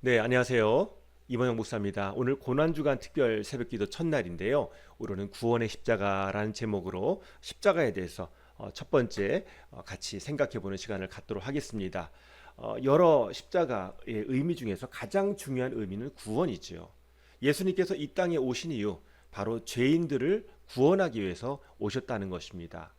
네, 안녕하세요. 이번영 목사입니다. 오늘 고난주간 특별 새벽기도 첫날인데요. 오늘은 구원의 십자가라는 제목으로 십자가에 대해서 첫 번째 같이 생각해보는 시간을 갖도록 하겠습니다. 여러 십자가의 의미 중에서 가장 중요한 의미는 구원이지요. 예수님께서 이 땅에 오신 이유, 바로 죄인들을 구원하기 위해서 오셨다는 것입니다.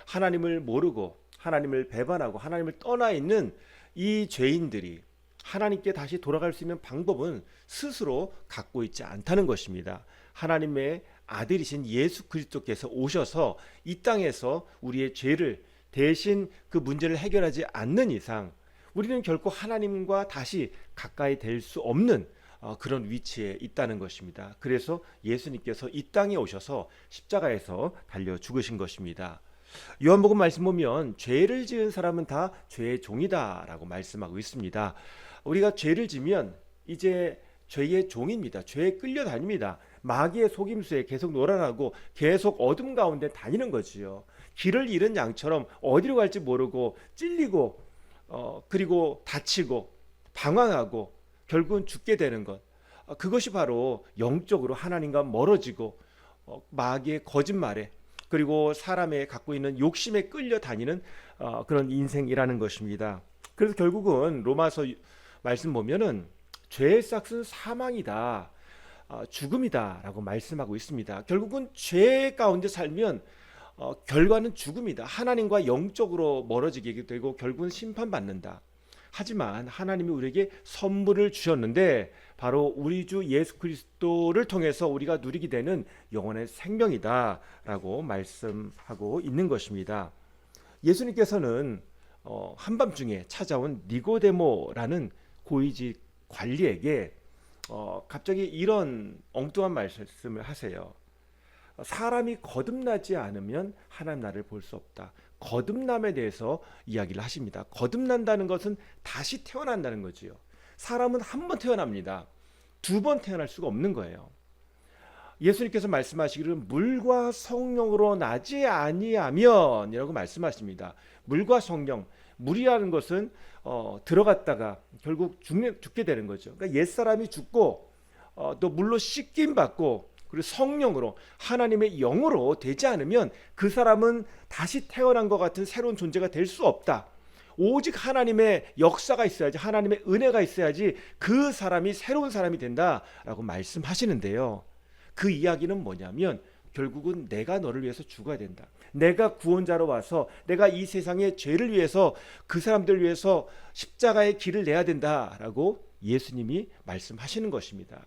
하나님을 모르고 하나님을 배반하고 하나님을 떠나 있는 이 죄인들이 하나님께 다시 돌아갈 수 있는 방법은 스스로 갖고 있지 않다는 것입니다. 하나님의 아들이신 예수 그리스도께서 오셔서 이 땅에서 우리의 죄를 대신 그 문제를 해결하지 않는 이상 우리는 결코 하나님과 다시 가까이 될 수 없는 그런 위치에 있다는 것입니다. 그래서 예수님께서 이 땅에 오셔서 십자가에서 달려 죽으신 것입니다. 요한복음 말씀 보면 죄를 지은 사람은 다 죄의 종이다라고 말씀하고 있습니다. 우리가 죄를 지면 이제 죄의 종입니다. 죄에 끌려다닙니다. 마귀의 속임수에 계속 놀아나고 계속 어둠 가운데 다니는 거지요. 길을 잃은 양처럼 어디로 갈지 모르고 찔리고 그리고 다치고 방황하고 결국은 죽게 되는 것. 그것이 바로 영적으로 하나님과 멀어지고 마귀의 거짓말에 그리고 사람의 갖고 있는 욕심에 끌려다니는 그런 인생이라는 것입니다. 그래서 결국은 로마서 말씀 보면은 죄의 싹은 사망이다, 죽음이다라고 말씀하고 있습니다. 결국은 죄 가운데 살면 결과는 죽음이다. 하나님과 영적으로 멀어지게 되고 결국은 심판받는다. 하지만 하나님이 우리에게 선물을 주셨는데 바로 우리 주 예수 그리스도를 통해서 우리가 누리게 되는 영원의 생명이다라고 말씀하고 있는 것입니다. 예수님께서는 한밤중에 찾아온 니고데모라는 고위직 관리에게 갑자기 이런 엉뚱한 말씀을 하세요. 사람이 거듭나지 않으면 하나님 나라를 볼 수 없다. 거듭남에 대해서 이야기를 하십니다. 거듭난다는 것은 다시 태어난다는 거지요. 사람은 한 번 태어납니다. 두 번 태어날 수가 없는 거예요. 예수님께서 말씀하시기를 물과 성령으로 나지 아니하면 이라고 말씀하십니다. 물과 성령, 물이라는 것은 들어갔다가 결국 죽게 되는 거죠. 그러니까 옛사람이 죽고 또 물로 씻김 받고 그리고 성령으로 하나님의 영으로 되지 않으면 그 사람은 다시 태어난 것 같은 새로운 존재가 될 수 없다. 오직 하나님의 역사가 있어야지, 하나님의 은혜가 있어야지 그 사람이 새로운 사람이 된다라고 말씀하시는데요. 그 이야기는 뭐냐면 결국은 내가 너를 위해서 죽어야 된다. 내가 구원자로 와서 내가 이 세상의 죄를 위해서 그 사람들을 위해서 십자가의 길을 내야 된다라고 예수님이 말씀하시는 것입니다.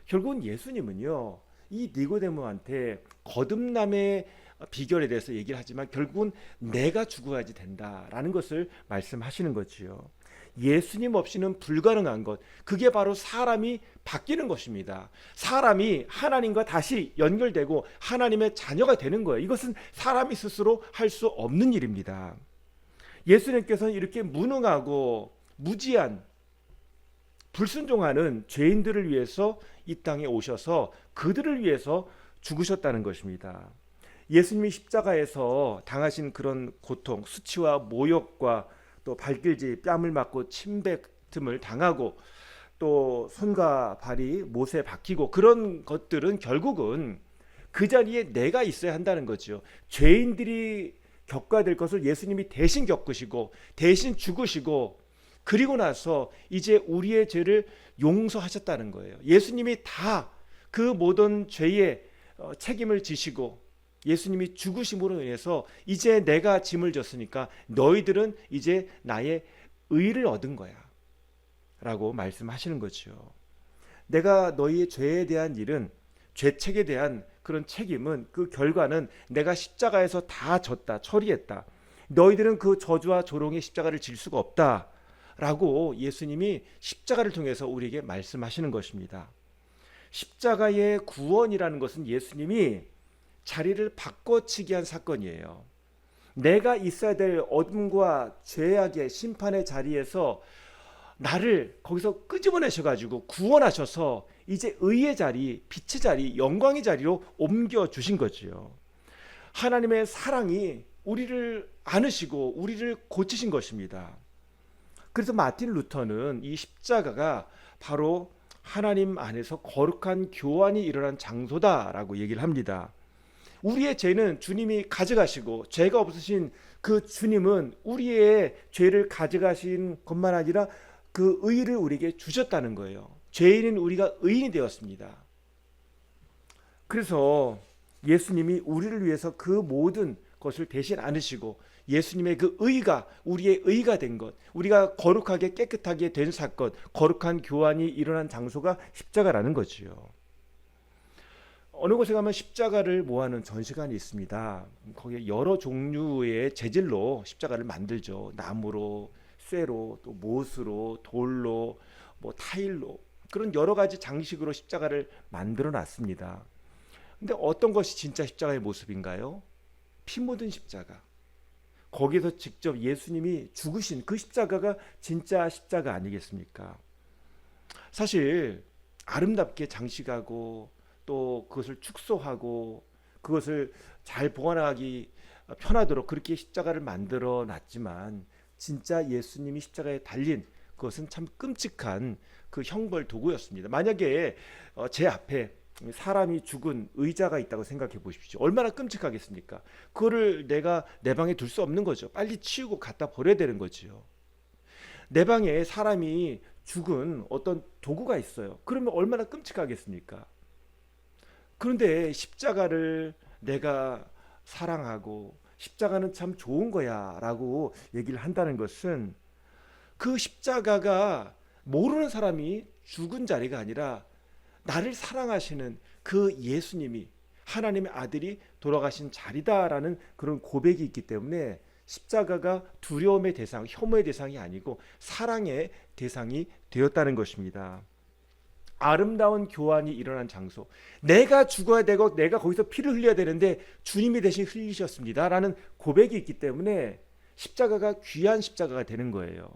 결국은 예수님은요, 이 니고데모한테 거듭남의 비결에 대해서 얘기를 하지만 결국은 내가 죽어야지 된다라는 것을 말씀하시는 거지요. 예수님 없이는 불가능한 것, 그게 바로 사람이 바뀌는 것입니다. 사람이 하나님과 다시 연결되고 하나님의 자녀가 되는 거예요. 이것은 사람이 스스로 할 수 없는 일입니다. 예수님께서는 이렇게 무능하고 무지한 불순종하는 죄인들을 위해서 이 땅에 오셔서 그들을 위해서 죽으셨다는 것입니다. 예수님이 십자가에서 당하신 그런 고통, 수치와 모욕과 또 발길질, 뺨을 맞고 침뱉음을 당하고 또 손과 발이 못에 박히고 그런 것들은 결국은 그 자리에 내가 있어야 한다는 거죠. 죄인들이 겪어야 될 것을 예수님이 대신 겪으시고 대신 죽으시고 그리고 나서 이제 우리의 죄를 용서하셨다는 거예요. 예수님이 다 그 모든 죄의 책임을 지시고 예수님이 죽으심으로 인해서 이제 내가 짐을 졌으니까 너희들은 이제 나의 의를 얻은 거야 라고 말씀하시는 거죠. 내가 너희의 죄에 대한 일은, 죄책에 대한 그런 책임은, 그 결과는 내가 십자가에서 다 졌다, 처리했다. 너희들은 그 저주와 조롱의 십자가를 질 수가 없다 라고 예수님이 십자가를 통해서 우리에게 말씀하시는 것입니다. 십자가의 구원이라는 것은 예수님이 자리를 바꿔치기 한 사건이에요. 내가 있어야 될 어둠과 죄악의 심판의 자리에서 나를 거기서 끄집어내셔가지고 구원하셔서 이제 의의 자리, 빛의 자리, 영광의 자리로 옮겨주신 거지요. 하나님의 사랑이 우리를 안으시고 우리를 고치신 것입니다. 그래서 마틴 루터는 이 십자가가 바로 하나님 안에서 거룩한 교환이 일어난 장소다라고 얘기를 합니다. 우리의 죄는 주님이 가져가시고 죄가 없으신 그 주님은 우리의 죄를 가져가신 것만 아니라 그 의를 우리에게 주셨다는 거예요. 죄인인 우리가 의인이 되었습니다. 그래서 예수님이 우리를 위해서 그 모든 것을 대신 안으시고 예수님의 그 의가 우리의 의가 된 것, 우리가 거룩하게 깨끗하게 된 사건, 거룩한 교환이 일어난 장소가 십자가라는 거지요. 어느 곳에 가면 십자가를 모아놓은 전시관이 있습니다. 거기에 여러 종류의 재질로 십자가를 만들죠. 나무로, 쇠로, 또 못으로, 돌로, 뭐 타일로, 그런 여러 가지 장식으로 십자가를 만들어 놨습니다. 근데 어떤 것이 진짜 십자가의 모습인가요? 피 묻은 십자가. 거기서 직접 예수님이 죽으신 그 십자가가 진짜 십자가 아니겠습니까? 사실 아름답게 장식하고 또 그것을 축소하고 그것을 잘 보관하기 편하도록 그렇게 십자가를 만들어 놨지만 진짜 예수님이 십자가에 달린 그것은 참 끔찍한 그 형벌 도구였습니다. 만약에 제 앞에 사람이 죽은 의자가 있다고 생각해 보십시오. 얼마나 끔찍하겠습니까? 그거를 내가 내 방에 둘 수 없는 거죠. 빨리 치우고 갖다 버려야 되는 거지요. 내 방에 사람이 죽은 어떤 도구가 있어요. 그러면 얼마나 끔찍하겠습니까? 그런데 십자가를 내가 사랑하고 십자가는 참 좋은 거야 라고 얘기를 한다는 것은 그 십자가가 모르는 사람이 죽은 자리가 아니라 나를 사랑하시는 그 예수님이 하나님의 아들이 돌아가신 자리다라는 그런 고백이 있기 때문에 십자가가 두려움의 대상, 혐오의 대상이 아니고 사랑의 대상이 되었다는 것입니다. 아름다운 교환이 일어난 장소. 내가 죽어야 되고 내가 거기서 피를 흘려야 되는데 주님이 대신 흘리셨습니다 라는 고백이 있기 때문에 십자가가 귀한 십자가가 되는 거예요.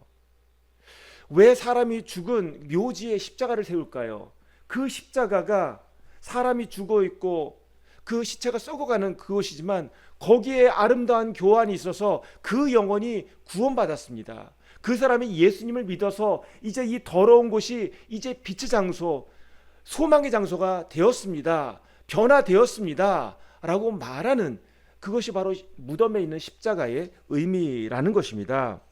왜 사람이 죽은 묘지에 십자가를 세울까요? 그 십자가가 사람이 죽어 있고 그 시체가 썩어가는 그것이지만 거기에 아름다운 교환이 있어서 그 영혼이 구원받았습니다. 그 사람이 예수님을 믿어서 이제 이 더러운 곳이 이제 빛의 장소, 소망의 장소가 되었습니다. 변화되었습니다. 라고 말하는 그것이 바로 무덤에 있는 십자가의 의미라는 것입니다.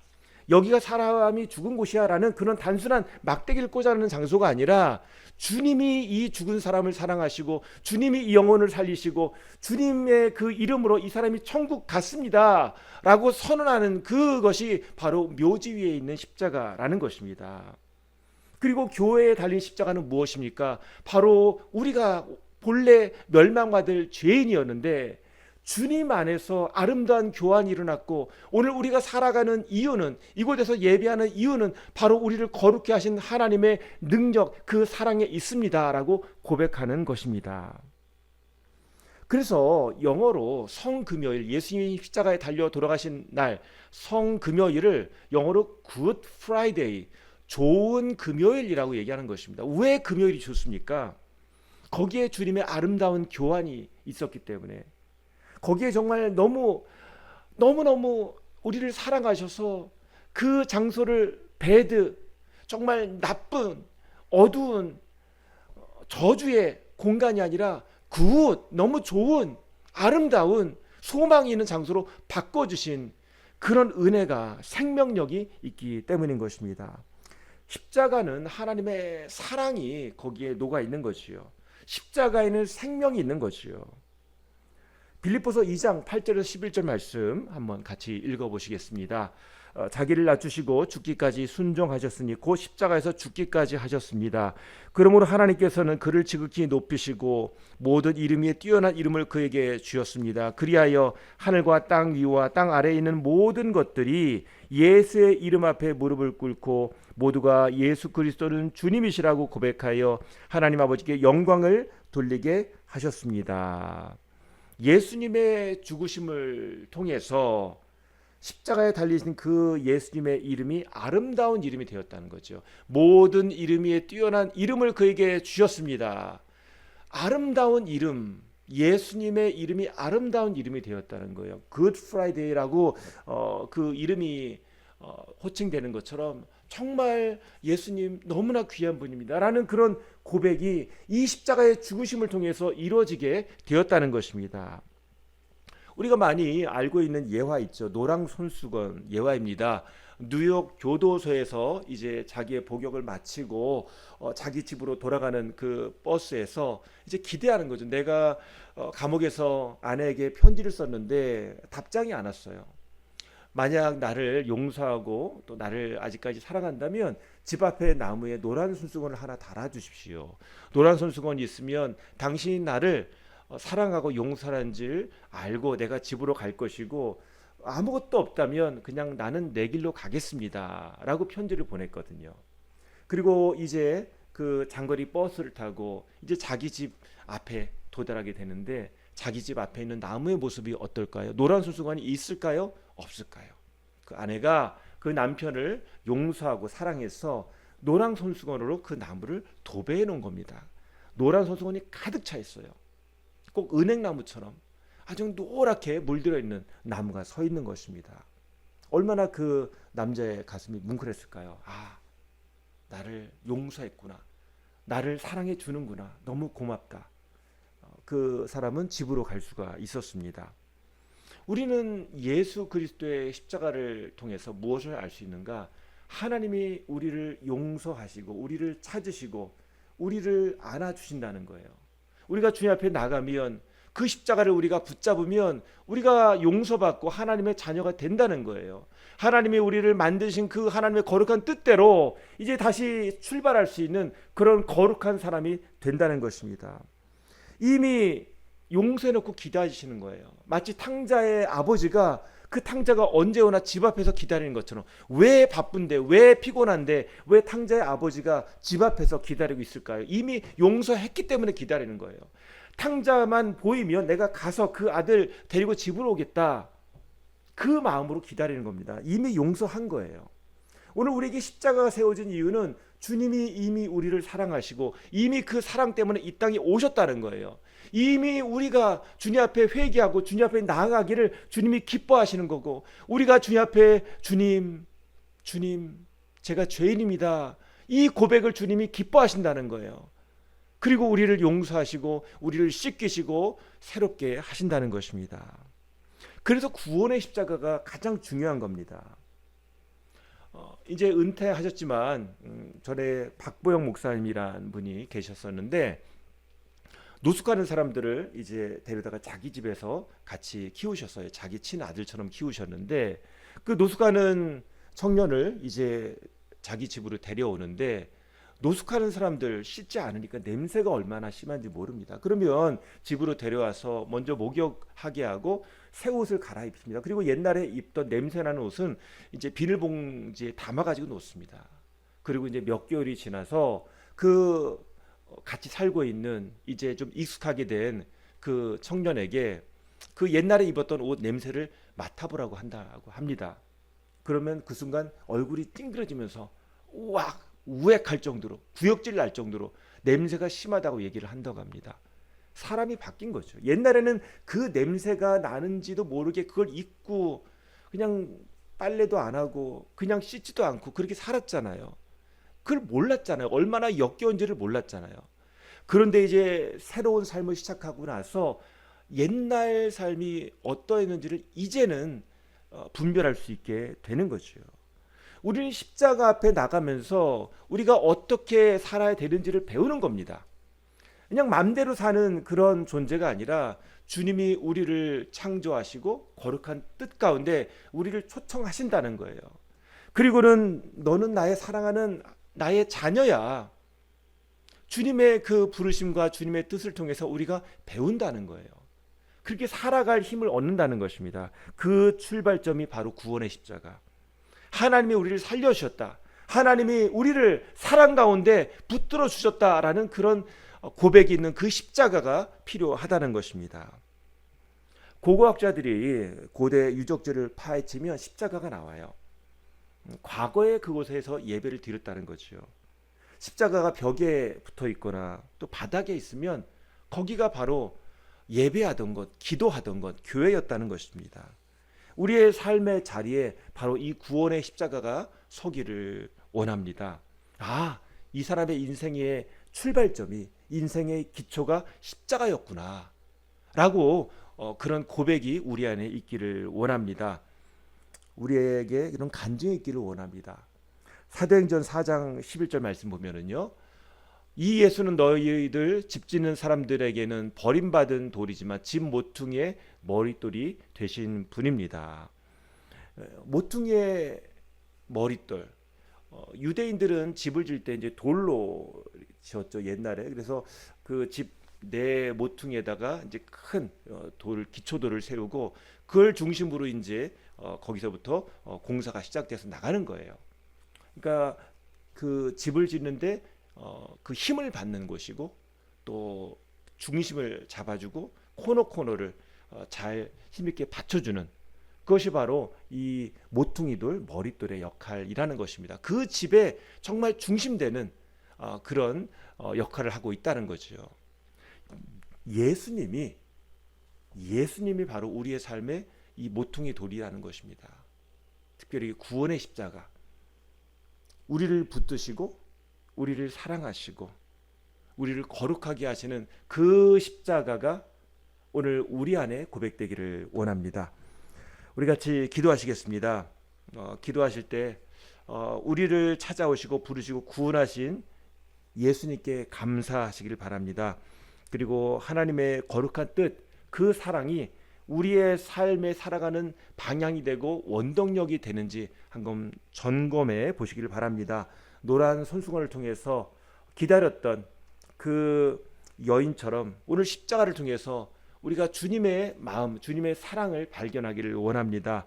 여기가 사람이 죽은 곳이야 라는 그런 단순한 막대기를 꽂아놓는 장소가 아니라 주님이 이 죽은 사람을 사랑하시고 주님이 이 영혼을 살리시고 주님의 그 이름으로 이 사람이 천국 갔습니다 라고 선언하는 그것이 바로 묘지 위에 있는 십자가라는 것입니다. 그리고 교회에 달린 십자가는 무엇입니까? 바로 우리가 본래 멸망받을 죄인이었는데 주님 안에서 아름다운 교환이 일어났고 오늘 우리가 살아가는 이유는 이곳에서 예배하는 이유는 바로 우리를 거룩케 하신 하나님의 능력 그 사랑에 있습니다라고 고백하는 것입니다. 그래서 영어로 성금요일 예수님이 십자가에 달려 돌아가신 날 성금요일을 영어로 Good Friday 좋은 금요일이라고 얘기하는 것입니다. 왜 금요일이 좋습니까? 거기에 주님의 아름다운 교환이 있었기 때문에 거기에 정말 너무너무 우리를 사랑하셔서 그 장소를 배드 정말 나쁜 어두운 저주의 공간이 아니라 굿 너무 좋은 아름다운 소망이 있는 장소로 바꿔주신 그런 은혜가 생명력이 있기 때문인 것입니다. 십자가는 하나님의 사랑이 거기에 녹아 있는 것이요. 십자가에는 생명이 있는 것이요. 빌립보서 2장 8절에서 11절 말씀 한번 같이 읽어보시겠습니다. 자기를 낮추시고 죽기까지 순종하셨으니 곧 십자가에서 죽기까지 하셨습니다. 그러므로 하나님께서는 그를 지극히 높이시고 모든 이름 위에 뛰어난 이름을 그에게 주셨습니다. 그리하여 하늘과 땅 위와 땅 아래에 있는 모든 것들이 예수의 이름 앞에 무릎을 꿇고 모두가 예수 그리스도는 주님이시라고 고백하여 하나님 아버지께 영광을 돌리게 하셨습니다. 예수님의 죽으심을 통해서 십자가에 달리신 그 예수님의 이름이 아름다운 이름이 되었다는 거죠. 모든 이름 위에 뛰어난 이름을 그에게 주셨습니다. 아름다운 이름, 예수님의 이름이 아름다운 이름이 되었다는 거예요. Good Friday라고 그 이름이 호칭되는 것처럼 정말 예수님 너무나 귀한 분입니다 라는 그런 고백이 이 십자가의 죽으심을 통해서 이루어지게 되었다는 것입니다. 우리가 많이 알고 있는 예화 있죠. 노랑 손수건 예화입니다. 뉴욕 교도소에서 이제 자기의 복역을 마치고 자기 집으로 돌아가는 그 버스에서 이제 기대하는 거죠. 내가 감옥에서 아내에게 편지를 썼는데 답장이 안 왔어요. 만약 나를 용서하고 또 나를 아직까지 사랑한다면 집 앞에 나무에 노란 손수건을 하나 달아주십시오. 노란 손수건이 있으면 당신이 나를 사랑하고 용서한 줄 알고 내가 집으로 갈 것이고, 아무것도 없다면 그냥 나는 내 길로 가겠습니다 라고 편지를 보냈거든요. 그리고 이제 그 장거리 버스를 타고 이제 자기 집 앞에 도달하게 되는데, 자기 집 앞에 있는 나무의 모습이 어떨까요? 노란 손수건이 있을까요? 없을까요? 그 아내가 그 남편을 용서하고 사랑해서 노란 손수건으로 그 나무를 도배해 놓은 겁니다. 노란 손수건이 가득 차 있어요. 꼭 은행나무처럼 아주 노랗게 물들어 있는 나무가 서 있는 것입니다. 얼마나 그 남자의 가슴이 뭉클했을까요? 아, 나를 용서했구나. 나를 사랑해 주는구나. 너무 고맙다. 그 사람은 집으로 갈 수가 있었습니다. 우리는 예수 그리스도의 십자가를 통해서 무엇을 알 수 있는가? 하나님이 우리를 용서하시고 우리를 찾으시고 우리를 안아주신다는 거예요. 우리가 주님 앞에 나가면 그 십자가를 우리가 붙잡으면 우리가 용서받고 하나님의 자녀가 된다는 거예요. 하나님이 우리를 만드신 그 하나님의 거룩한 뜻대로 이제 다시 출발할 수 있는 그런 거룩한 사람이 된다는 것입니다. 이미 용서해놓고 기다리시는 거예요. 마치 탕자의 아버지가 그 탕자가 언제 오나 집 앞에서 기다리는 것처럼. 왜 바쁜데, 왜 피곤한데, 왜 탕자의 아버지가 집 앞에서 기다리고 있을까요? 이미 용서했기 때문에 기다리는 거예요. 탕자만 보이면 내가 가서 그 아들 데리고 집으로 오겠다, 그 마음으로 기다리는 겁니다. 이미 용서한 거예요. 오늘 우리에게 십자가가 세워진 이유는 주님이 이미 우리를 사랑하시고 이미 그 사랑 때문에 이 땅에 오셨다는 거예요. 이미 우리가 주님 앞에 회개하고 주님 앞에 나아가기를 주님이 기뻐하시는 거고, 우리가 주님 앞에 주님 제가 죄인입니다, 이 고백을 주님이 기뻐하신다는 거예요. 그리고 우리를 용서하시고 우리를 씻기시고 새롭게 하신다는 것입니다. 그래서 구원의 십자가가 가장 중요한 겁니다. 이제 은퇴하셨지만 전에 박보영 목사님이란 분이 계셨었는데, 노숙하는 사람들을 이제 데려다가 자기 집에서 같이 키우셨어요. 자기 친아들처럼 키우셨는데, 그 노숙하는 청년을 이제 자기 집으로 데려오는데, 노숙하는 사람들 씻지 않으니까 냄새가 얼마나 심한지 모릅니다. 그러면 집으로 데려와서 먼저 목욕하게 하고 새 옷을 갈아입힙니다. 그리고 옛날에 입던 냄새나는 옷은 이제 비닐봉지에 담아가지고 놓습니다. 그리고 이제 몇 개월이 지나서 그 같이 살고 있는 이제 좀 익숙하게 된 그 청년에게 그 옛날에 입었던 옷 냄새를 맡아보라고 한다고 합니다. 그러면 그 순간 얼굴이 찡그러지면서 우악 우액할 정도로, 구역질 날 정도로 냄새가 심하다고 얘기를 한다고 합니다. 사람이 바뀐 거죠. 옛날에는 그 냄새가 나는지도 모르게 그걸 입고 그냥 빨래도 안 하고 그냥 씻지도 않고 그렇게 살았잖아요. 그걸 몰랐잖아요. 얼마나 역겨운지를 몰랐잖아요. 그런데 이제 새로운 삶을 시작하고 나서 옛날 삶이 어떠했는지를 이제는 분별할 수 있게 되는 거죠. 우리는 십자가 앞에 나가면서 우리가 어떻게 살아야 되는지를 배우는 겁니다. 그냥 맘대로 사는 그런 존재가 아니라 주님이 우리를 창조하시고 거룩한 뜻 가운데 우리를 초청하신다는 거예요. 그리고는 너는 나의 사랑하는 나의 자녀야. 주님의 그 부르심과 주님의 뜻을 통해서 우리가 배운다는 거예요. 그렇게 살아갈 힘을 얻는다는 것입니다. 그 출발점이 바로 구원의 십자가. 하나님이 우리를 살려주셨다, 하나님이 우리를 사랑 가운데 붙들어 주셨다라는 그런 고백이 있는 그 십자가가 필요하다는 것입니다. 고고학자들이 고대 유적지를 파헤치면 십자가가 나와요. 과거에 그곳에서 예배를 드렸다는 거죠. 십자가가 벽에 붙어 있거나 또 바닥에 있으면 거기가 바로 예배하던 것, 기도하던 것, 교회였다는 것입니다. 우리의 삶의 자리에 바로 이 구원의 십자가가 서기를 원합니다. 이 사람의 인생의 출발점이, 인생의 기초가 십자가였구나 라고 그런 고백이 우리 안에 있기를 원합니다. 우리에게 이런 간증이 있기를 원합니다. 사도행전 4장 11절 말씀 보면은요, 이 예수는 너희들 집 짓는 사람들에게는 버림받은 돌이지만 집 모퉁이의 머릿돌이 되신 분입니다. 모퉁이의 머릿돌. 유대인들은 집을 질 때 이제 돌로 지었죠, 옛날에. 그래서 그 집 내 모퉁이에다가 이제 큰 기초돌을 세우고 그걸 중심으로 이제 거기서부터 공사가 시작돼서 나가는 거예요. 그러니까 그 집을 짓는데 그 힘을 받는 곳이고, 또 중심을 잡아주고 코너를 잘 힘있게 받쳐주는, 그것이 바로 이 모퉁이돌, 머릿돌의 역할이라는 것입니다. 그 집에 정말 중심되는 그런 역할을 하고 있다는 거죠. 예수님이 바로 우리의 삶의 이 모퉁이 돌이라는 것입니다. 특별히 구원의 십자가, 우리를 붙드시고 우리를 사랑하시고 우리를 거룩하게 하시는 그 십자가가 오늘 우리 안에 고백되기를 원합니다. 우리 같이 기도하시겠습니다. 기도하실 때 우리를 찾아오시고 부르시고 구원하신 예수님께 감사하시기를 바랍니다. 그리고 하나님의 거룩한 뜻, 그 사랑이 우리의 삶에 살아가는 방향이 되고 원동력이 되는지 한번 점검해 보시기를 바랍니다. 노란 손수건을 통해서 기다렸던 그 여인처럼 오늘 십자가를 통해서 우리가 주님의 마음, 주님의 사랑을 발견하기를 원합니다.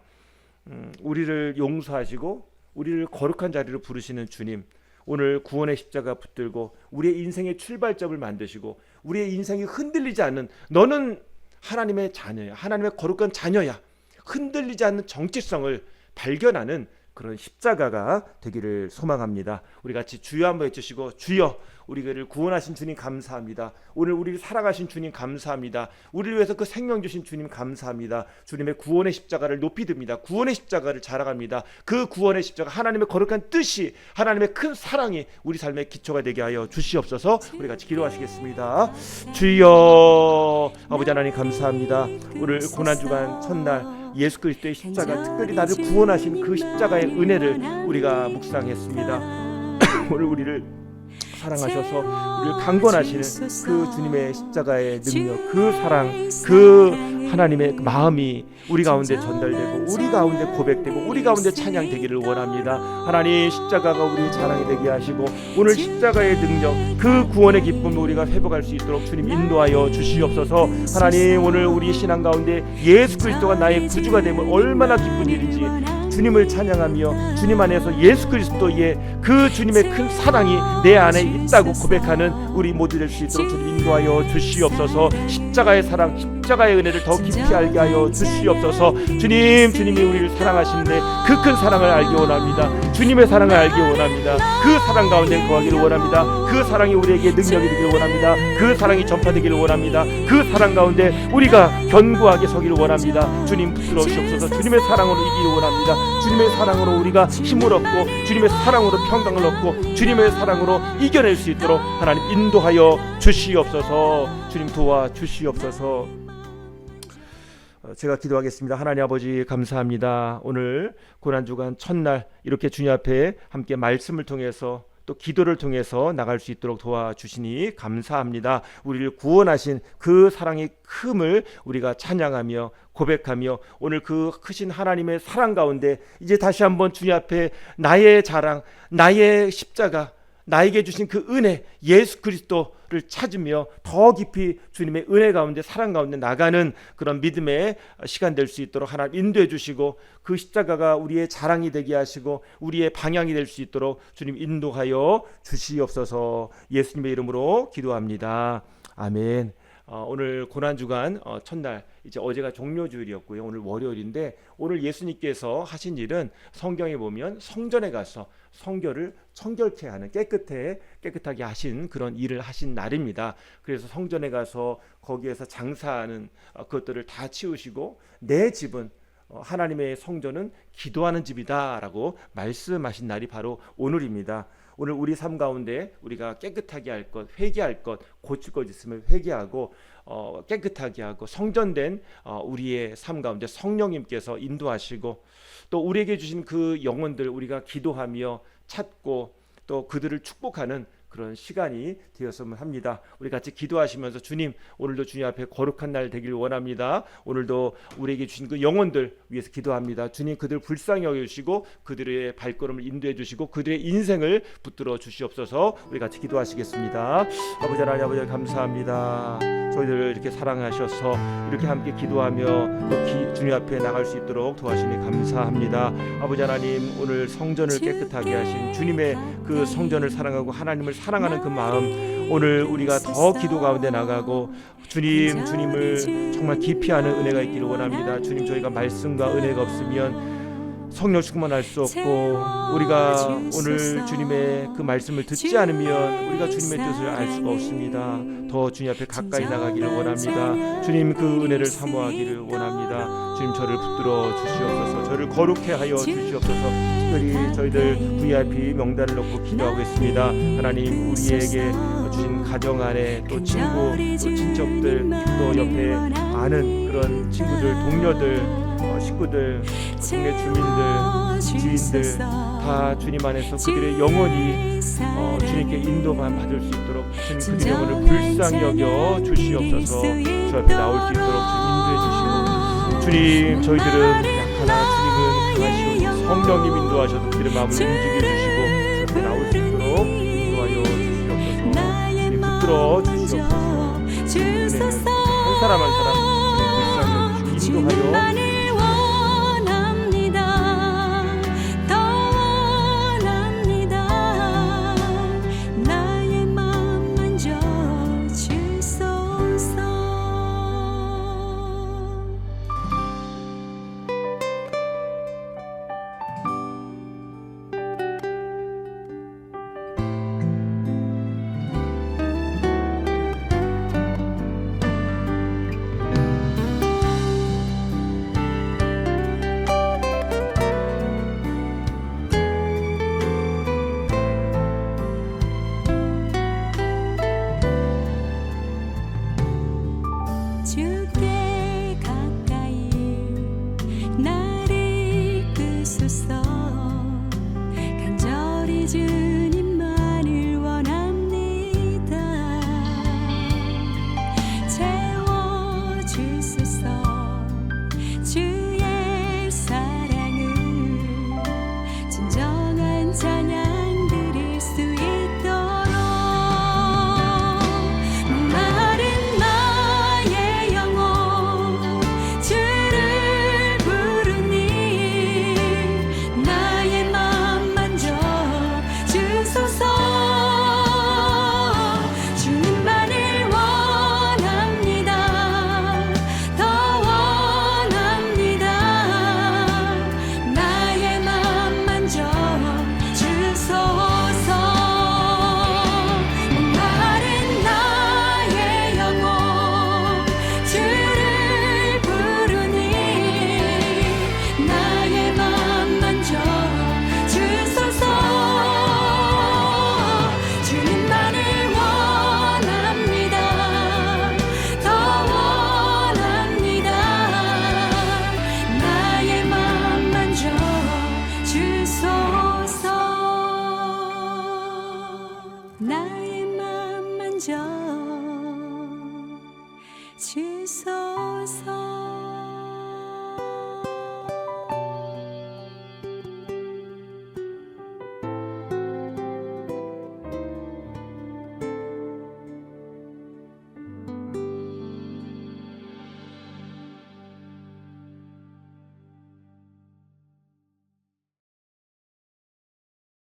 우리를 용서하시고 우리를 거룩한 자리로 부르시는 주님, 오늘 구원의 십자가 붙들고 우리의 인생의 출발점을 만드시고 우리의 인생이 흔들리지 않는, 너는 하나님의 자녀야, 하나님의 거룩한 자녀야, 흔들리지 않는 정체성을 발견하는 그런 십자가가 되기를 소망합니다. 우리 같이 주여 한번 외치시고, 주여, 우리를 구원하신 주님 감사합니다. 오늘 우리를 사랑하신 주님 감사합니다. 우리를 위해서 그 생명 주신 주님 감사합니다. 주님의 구원의 십자가를 높이 듭니다. 구원의 십자가를 자랑합니다. 그 구원의 십자가, 하나님의 거룩한 뜻이, 하나님의 큰 사랑이 우리 삶의 기초가 되게 하여 주시옵소서. 우리 같이 기도하시겠습니다. 주여, 아버지 하나님 감사합니다. 오늘 고난주간 첫날 예수 그리스도의 십자가, 특별히 나를 구원하신 그 십자가의 은혜를 우리가 묵상했습니다. 오늘 우리를 사랑하셔서 우리를 강권하시는 그 주님의 십자가의 능력, 그 사랑, 그 하나님의 마음이 우리 가운데 전달되고 우리 가운데 고백되고 우리 가운데 찬양되기를 원합니다. 하나님, 십자가가 우리의 자랑이 되게 하시고 오늘 십자가의 능력, 그 구원의 기쁨을 우리가 회복할 수 있도록 주님 인도하여 주시옵소서. 하나님, 오늘 우리 신앙 가운데 예수 그리스도가 나의 구주가 되면 얼마나 기쁜 일인지 주님을 찬양하며 주님 안에서 예수 그리스도의 그 주님의 큰 사랑이 내 안에 있다고 고백하는 우리 모두 될 수 있도록 주님 인도하여 주시옵소서. 십자가의 사랑, 십자가의 은혜를 더 깊이 알게 하여 주시옵소서. 주님이 우리를 사랑하시는데 그 큰 사랑을 알기 원합니다. 주님의 사랑을 알기 원합니다. 그 사랑 가운데 거하기를 원합니다. 그 사랑이 우리에게 능력이 되기를 원합니다. 그 사랑이 전파되기를 원합니다. 그 사랑 가운데 우리가 견고하게 서기를 원합니다. 주님 붙들어주시옵소서. 주님의 사랑으로 이기를 원합니다. 주님의 사랑으로 우리가 힘을 얻고 주님의 사랑으로 평강을 얻고 주님의 사랑으로 이겨낼 수 있도록 하나님 인도하여 주시옵소서. 주님 도와 주시옵소서. 제가 기도하겠습니다. 하나님 아버지 감사합니다. 오늘 고난주간 첫날 이렇게 주님 앞에 함께 말씀을 통해서 또 기도를 통해서 나갈 수 있도록 도와주시니 감사합니다. 우리를 구원하신 그 사랑의 큼을 우리가 찬양하며 고백하며 오늘 그 크신 하나님의 사랑 가운데 이제 다시 한번 주님 앞에 나의 자랑, 나의 십자가, 나에게 주신 그 은혜, 예수 그리스도를 찾으며 더 깊이 주님의 은혜 가운데, 사랑 가운데 나가는 그런 믿음의 시간 될 수 있도록 하나님 인도해 주시고 그 십자가가 우리의 자랑이 되게 하시고 우리의 방향이 될 수 있도록 주님 인도하여 주시옵소서. 예수님의 이름으로 기도합니다. 아멘. 오늘 고난주간 첫날, 이제 어제가 종료주일이었고요. 오늘 월요일인데 오늘 예수님께서 하신 일은 성경에 보면 성전에 가서 성결을 청결케 하는, 깨끗하게 하신 그런 일을 하신 날입니다. 그래서 성전에 가서 거기에서 장사하는 그것들을 다 치우시고 내 집은 하나님의 성전은 기도하는 집이다라고 말씀하신 날이 바로 오늘입니다. 오늘 우리 삶 가운데 우리가 깨끗하게 할 것, 회개할 것, 고칠 것 있으면 회개하고 깨끗하게 하고 성전된 우리의 삶 가운데 성령님께서 인도하시고 또 우리에게 주신 그 영혼들 우리가 기도하며 찾고 또 그들을 축복하는 그런 시간이 되었으면 합니다. 우리 같이 기도하시면서 주님, 오늘도 주님 앞에 거룩한 날 되길 원합니다. 오늘도 우리에게 주신 그 영혼들 위해서 기도합니다. 주님, 그들 불쌍히 여겨주시고 그들의 발걸음을 인도해 주시고 그들의 인생을 붙들어 주시옵소서. 우리 같이 기도하시겠습니다. 아버지 하나님, 아버지 감사합니다. 저희들을 이렇게 사랑하셔서 이렇게 함께 기도하며 또 주님 앞에 나갈 수 있도록 도와주시니 감사합니다. 아버지 하나님, 오늘 성전을 깨끗하게 하신 주님의 그 성전을 사랑하고 하나님을 사랑하는 그 마음, 오늘 우리가 더 기도 가운데 나가고 주님을 정말 깊이 아는 은혜가 있기를 원합니다. 주님, 저희가 말씀과 은혜가 없으면 성령 충만할 수 없고 우리가 오늘 주님의 그 말씀을 듣지 않으면 우리가 주님의 뜻을 알 수가 없습니다. 더 주님 앞에 가까이 나가기를 원합니다. 주님, 그 은혜를 사모하기를 원합니다. 주님, 저를 붙들어 주시옵소서. 저를 거룩해 하여 주시옵소서. 특별히 저희들 VIP 명단을 놓고 기도하고 있습니다. 하나님, 우리에게 주신 가정 안에 또 친구, 또 친척들, 또 옆에 아는 그런 친구들, 동료들, 식구들, 동네 주민들, 지인들 다 주님 안에서 그들의 영혼이 주님께 인도만 받을 수 있도록 주님 그들의 영혼을 불쌍히 여겨 주시옵소서. 주 앞에 나올 수 있도록 주님 인도해 주시고, 주님, 저희들은 약하나 주님은 강하시오. 성령님 인도하셔서 그들의 마음을 움직여 주시고 주 앞에 나올 수 있도록 인도하여 주시옵소서. 주님 붙들어 주시옵소서. 주님의 한 사람 한 사람 불쌍히 여기시고 인도하여 주께 가까이 나를 이끄소서. 간절히 주님만을 원합니다. 채워주소서. 주의 사랑을 진정한 찬양 드릴 수 있도록 목마른 나의 영혼 주를 부르니 나의 맘 만져 주소서. 주님만을 원합니다. 더 원합니다. 나의 맘 만져 주소서. 목마른 나의 영혼 주를 부르니 나의 맘 만져 주소서. 주님만을 원합니다. 더 원합니다. 나의 맘 만져 주소서. 나의 맘 만져 주소서.